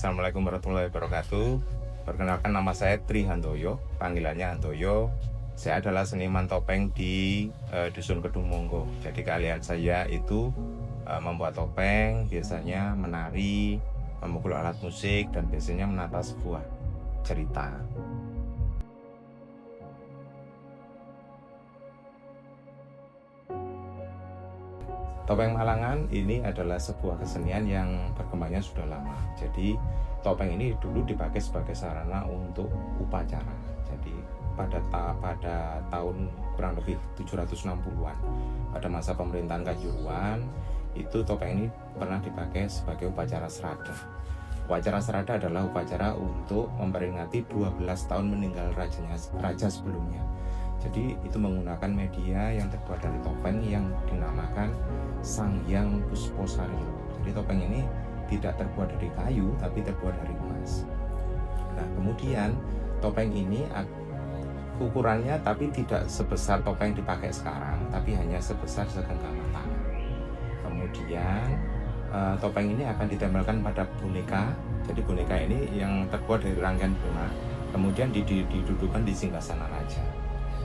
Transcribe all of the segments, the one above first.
Assalamualaikum warahmatullahi wabarakatuh. Perkenalkan, nama saya Tri Handoyo, panggilannya Handoyo. Saya adalah seniman topeng di Dusun Kedung Monggo. Jadi kalian saya itu membuat topeng, biasanya menari, memukul alat musik, dan biasanya menata sebuah cerita. Topeng Malangan ini adalah sebuah kesenian yang berkembangnya sudah lama. Jadi topeng ini dulu dipakai sebagai sarana untuk upacara. Jadi pada tahun kurang lebih 760-an, pada masa pemerintahan Kajuruan, itu topeng ini pernah dipakai sebagai upacara serada. Upacara serada adalah upacara untuk memperingati 12 tahun meninggal raja sebelumnya. Jadi itu menggunakan media yang terbuat dari topeng yang dinamakan Sanghyang Pusposario. Jadi topeng ini tidak terbuat dari kayu tapi terbuat dari emas. Nah, kemudian topeng ini ukurannya tapi tidak sebesar topeng yang dipakai sekarang, tapi hanya sebesar segenggam tangan. Kemudian topeng ini akan ditempelkan pada boneka. Jadi boneka ini yang terbuat dari rangkaian bunga, kemudian didudukkan di singgasana raja.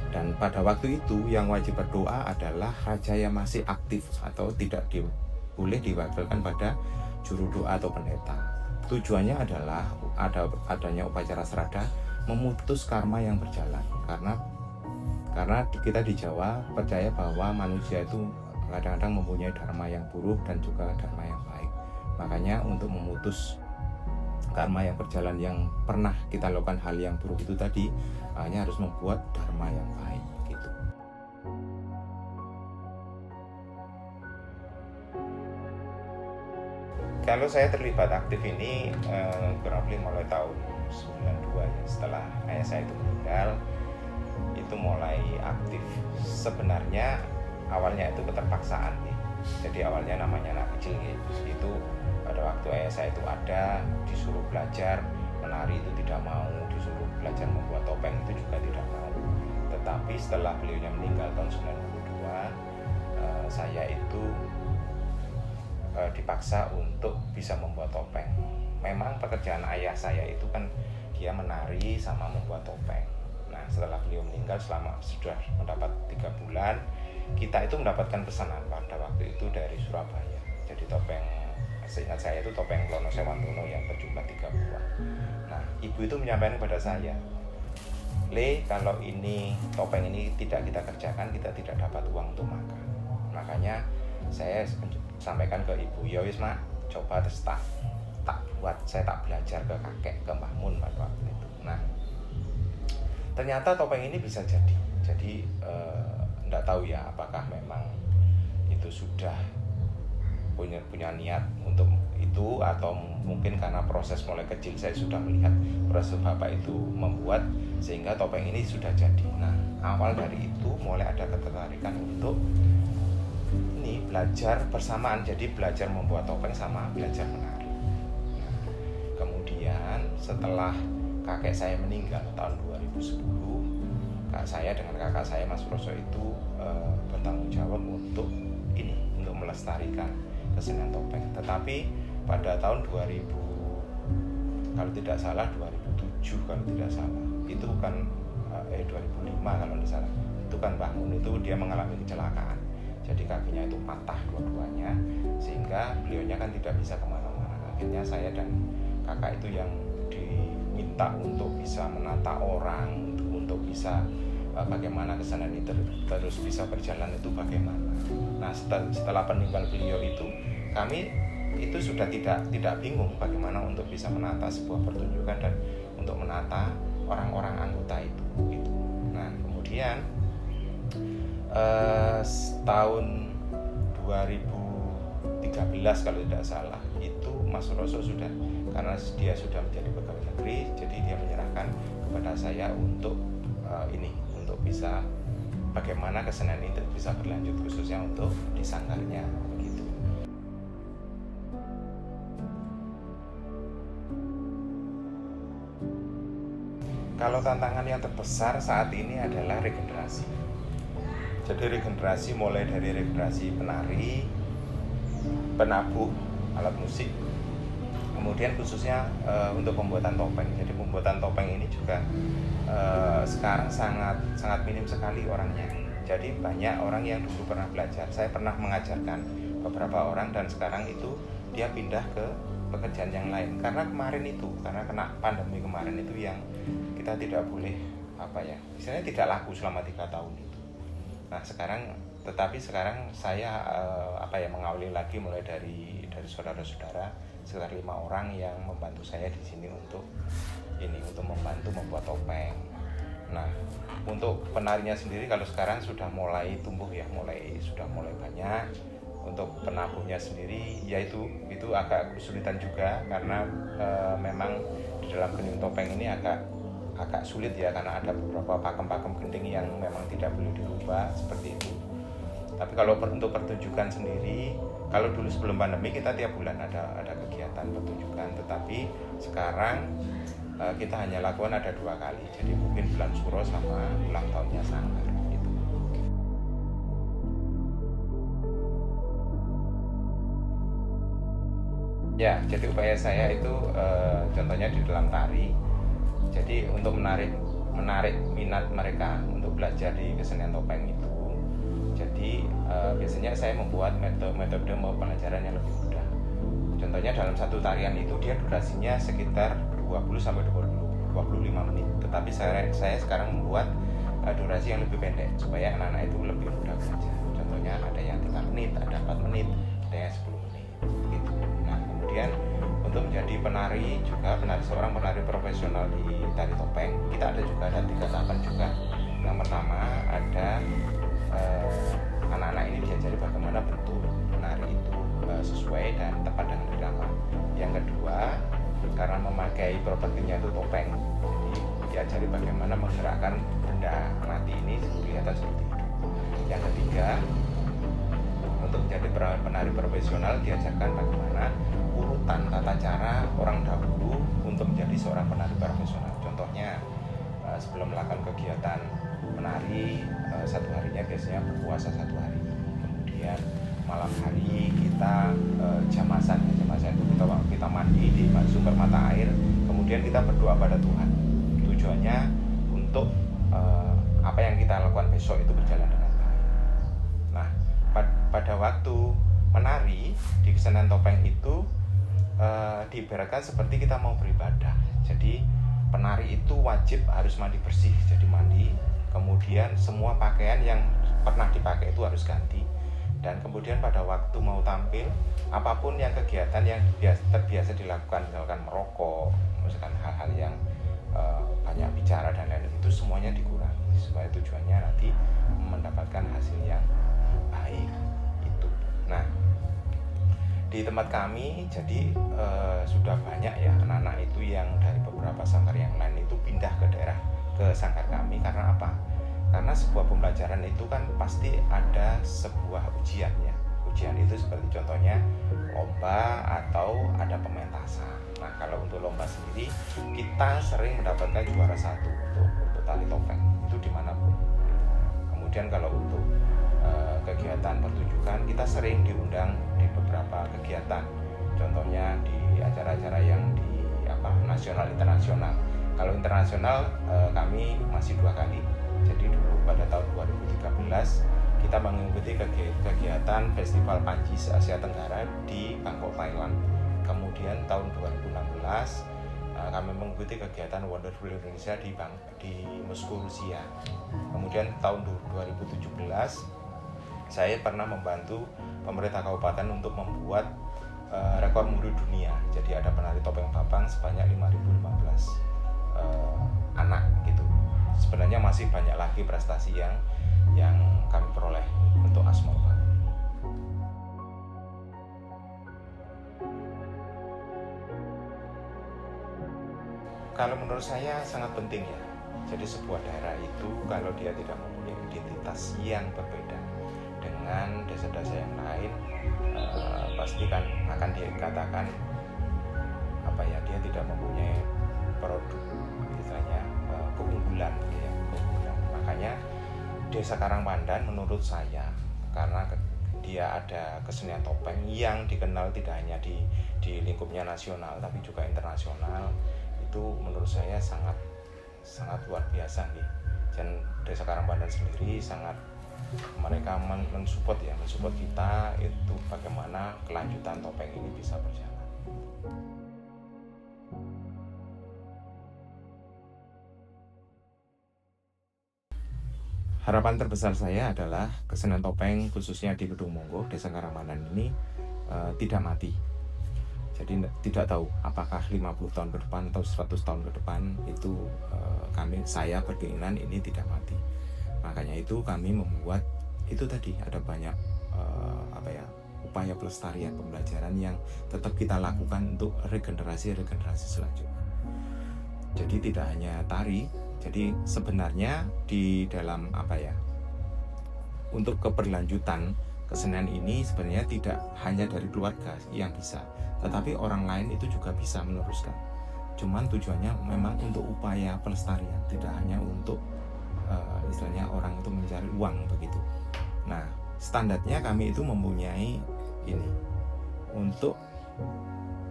Dan pada waktu itu yang wajib berdoa adalah raja yang masih aktif atau tidak boleh diwakilkan pada juru doa atau pendeta. Tujuannya adalah adanya upacara serada memutus karma yang berjalan. Karena kita di Jawa percaya bahwa manusia itu kadang-kadang mempunyai dharma yang buruk dan juga dharma yang baik. Makanya untuk memutus karma yang berjalan yang pernah kita lakukan hal yang buruk itu tadi, hanya harus membuat dharma yang baik gitu. Kalau saya terlibat aktif ini kurang lebih mulai tahun 92 ya, setelah ayah saya itu meninggal, itu mulai aktif. Sebenarnya awalnya itu keterpaksaan nih. Jadi awalnya namanya anak kecil gitu. Itu pada waktu ayah saya itu ada, disuruh belajar menari itu tidak mau, disuruh belajar membuat topeng itu juga tidak mau. Tetapi setelah beliaunya meninggal tahun 92, saya itu dipaksa untuk bisa membuat topeng. Memang pekerjaan ayah saya itu kan dia menari sama membuat topeng. Nah, setelah beliau meninggal sudah mendapat 3 bulan, kita itu mendapatkan pesanan pada waktu itu dari Surabaya. Jadi topeng, seingat saya itu topeng Klono Sewandono yang berjumlah 3 buah. Nah, ibu itu menyampaikan kepada saya, "Le, kalau ini topeng ini tidak kita kerjakan, kita tidak dapat uang untuk makan." Makanya saya sampaikan ke ibu, "Ya wis mak, coba terus tak buat, saya tak belajar ke kakek, ke Mbah Mun pada waktu itu." Nah, ternyata topeng ini bisa jadi. Jadi enggak tahu ya apakah memang itu sudah punya niat untuk itu, atau mungkin karena proses mulai kecil saya sudah melihat proses bapak itu membuat sehingga topeng ini sudah jadi. Nah, awal dari itu mulai ada ketertarikan untuk ini belajar bersamaan, jadi belajar membuat topeng sama belajar menari. Nah, kemudian setelah kakek saya meninggal tahun 2010, kak saya dengan kakak saya Mas Roso itu bertanggung jawab untuk melestarikan kesenian topeng. Tetapi pada tahun 2000, kalau tidak salah 2007 kalau tidak salah, itu kan 2005 kalau tidak salah, itu kan Mbah Mun itu dia mengalami kecelakaan. Jadi kakinya itu patah dua-duanya, sehingga beliaunya kan tidak bisa kemana-mana. Akhirnya saya dan kakak itu yang diminta untuk bisa menata orang, untuk bisa bagaimana kesenian ini terus bisa berjalan itu bagaimana. Nah, setelah peninggal beliau itu, kami itu sudah tidak bingung bagaimana untuk bisa menata sebuah pertunjukan dan untuk menata orang-orang anggota itu gitu. Nah, kemudian tahun 2013 kalau tidak salah, itu Mas Roso sudah, karena dia sudah menjadi pegawai negeri, jadi dia menyerahkan kepada saya untuk untuk bisa bagaimana kesenian ini bisa berlanjut, khususnya untuk di sanggarnya begitu. Kalau tantangan yang terbesar saat ini adalah regenerasi. Jadi regenerasi mulai dari regenerasi penari, penabuh alat musik, Kemudian khususnya untuk pembuatan topeng. Jadi pembuatan topeng ini juga sekarang sangat minim sekali orangnya. Jadi banyak orang yang dulu pernah belajar. Saya pernah mengajarkan beberapa orang dan sekarang itu dia pindah ke pekerjaan yang lain. Karena kena pandemi kemarin itu yang kita tidak boleh misalnya tidak laku selama 3 tahun itu. Nah tetapi sekarang saya mengawali lagi mulai dari saudara-saudara sekitar 5 orang yang membantu saya di sini untuk membantu membuat topeng. Nah, untuk penarinya sendiri kalau sekarang sudah mulai tumbuh ya, sudah mulai banyak. Untuk penabuhnya sendiri yaitu itu agak kesulitan juga karena memang di dalam gending topeng ini agak sulit ya, karena ada beberapa pakem-pakem gending yang memang tidak boleh dirubah seperti itu. Tapi kalau untuk pertunjukan sendiri, kalau dulu sebelum pandemi kita tiap bulan ada kegiatan pertunjukan, tetapi sekarang kita hanya lakukan ada 2 kali. Jadi mungkin bulan Suro sama ulang tahunnya Sanggar gitu. Ya, jadi upaya saya itu contohnya di dalam tari. Jadi untuk menarik minat mereka untuk belajar di kesenian topeng itu. Jadi biasanya saya membuat metode pembelajaran yang lebih mudah. Contohnya dalam satu tarian itu dia durasinya sekitar 20-25 menit. Tetapi saya sekarang membuat durasi yang lebih pendek supaya anak-anak itu lebih mudah belajar. Contohnya ada yang 3 menit, ada 4 menit, ada yang 10 menit gitu. Nah, kemudian untuk menjadi seorang penari profesional di tari topeng, kita ada 3 tahapan juga. Yang pertama ada anak-anak ini diajari bagaimana bentuk menari itu sesuai dan tepat dengan irama. Yang kedua, karena memakai propertinya itu topeng, jadi diajari bagaimana menggerakkan benda mati ini kelihatan seperti itu. Yang ketiga, untuk menjadi penari profesional diajarkan bagaimana urutan tata cara orang dahulu untuk menjadi seorang penari profesional. Contohnya sebelum melakukan kegiatan menari, satu harinya biasanya berpuasa 1 hari, kemudian malam hari kita jamasan itu kita mandi di sumber mata air, kemudian kita berdoa pada Tuhan. Tujuannya untuk apa yang kita lakukan besok itu berjalan dengan baik. Nah, pada waktu menari di kesenian topeng itu diibaratkan seperti kita mau beribadah. Jadi penari itu wajib harus mandi bersih, jadi mandi, kemudian semua pakaian yang pernah dipakai itu harus ganti. Dan kemudian pada waktu mau tampil, apapun yang kegiatan yang terbiasa dilakukan, misalkan merokok, misalkan hal-hal yang banyak bicara dan lain-lain, itu semuanya dikurangi supaya tujuannya nanti mendapatkan hasil yang baik itu. Nah, di tempat kami jadi sudah banyak ya anak-anak itu yang dari beberapa sanggar yang lain itu pindah ke sanggar kami. Karena apa? Karena sebuah pembelajaran itu kan pasti ada sebuah ujian ya. Ujian itu seperti contohnya lomba atau ada pementasan. Nah, kalau untuk lomba sendiri kita sering mendapatkan juara 1 untuk tali topeng itu dimanapun. Kemudian kalau untuk kegiatan pertunjukan kita sering diundang di beberapa kegiatan. Contohnya di acara-acara yang di nasional internasional. Kalau internasional kami masih 2 kali. Jadi dulu pada tahun 2013 kita mengikuti kegiatan Festival Panji Asia Tenggara di Bangkok, Thailand. Kemudian tahun 2016 kami mengikuti kegiatan Wonderful Indonesia di Moskow, Rusia. Kemudian tahun 2017 saya pernah membantu pemerintah kabupaten untuk membuat rekor muri dunia. Jadi ada penari topeng Bapang sebanyak 5.015 anak gitu. Sebenarnya masih banyak lagi prestasi yang kami peroleh untuk Asmorba. Kalau menurut saya sangat penting ya. Jadi sebuah daerah itu kalau dia tidak mempunyai identitas yang berbeda dengan desa-desa yang lain, pasti kan akan dikatakan dia tidak mempunyai produk misalnya keunggulan gitu ya, keunggulan. Makanya Desa Karangpandan menurut saya karena dia ada kesenian topeng yang dikenal tidak hanya di lingkupnya nasional tapi juga internasional, itu menurut saya sangat luar biasa nih. Dan Desa Karangpandan sendiri sangat, mereka mensupport kita itu bagaimana kelanjutan topeng ini bisa berjalan. Harapan terbesar saya adalah kesenian topeng khususnya di Kedung Monggo, Desa Karangpandan ini tidak mati. Jadi tidak tahu apakah 50 tahun ke depan atau 100 tahun ke depan itu saya berkeinginan ini tidak mati. Makanya itu kami membuat itu tadi, ada banyak upaya pelestarian pembelajaran yang tetap kita lakukan untuk regenerasi selanjutnya. Jadi tidak hanya tari, jadi sebenarnya di dalam untuk keberlanjutan kesenian ini sebenarnya tidak hanya dari keluarga yang bisa, tetapi orang lain itu juga bisa meneruskan. Cuman tujuannya memang untuk upaya pelestarian, tidak hanya untuk istilahnya orang itu mencari uang begitu. Nah, standarnya kami itu mempunyai ini untuk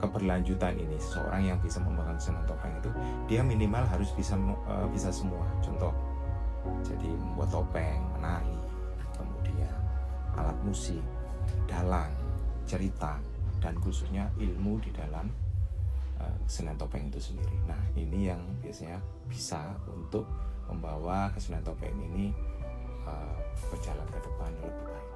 keberlanjutan ini. Seseorang yang bisa membangun kesenian topeng itu dia minimal harus bisa semua. Contoh, jadi membuat topeng, menari, kemudian alat musik, dalang, cerita, dan khususnya ilmu di dalam kesenian topeng itu sendiri. Nah, ini yang biasanya bisa untuk membawa kesenian topeng ini berjalan ke depan lebih baik.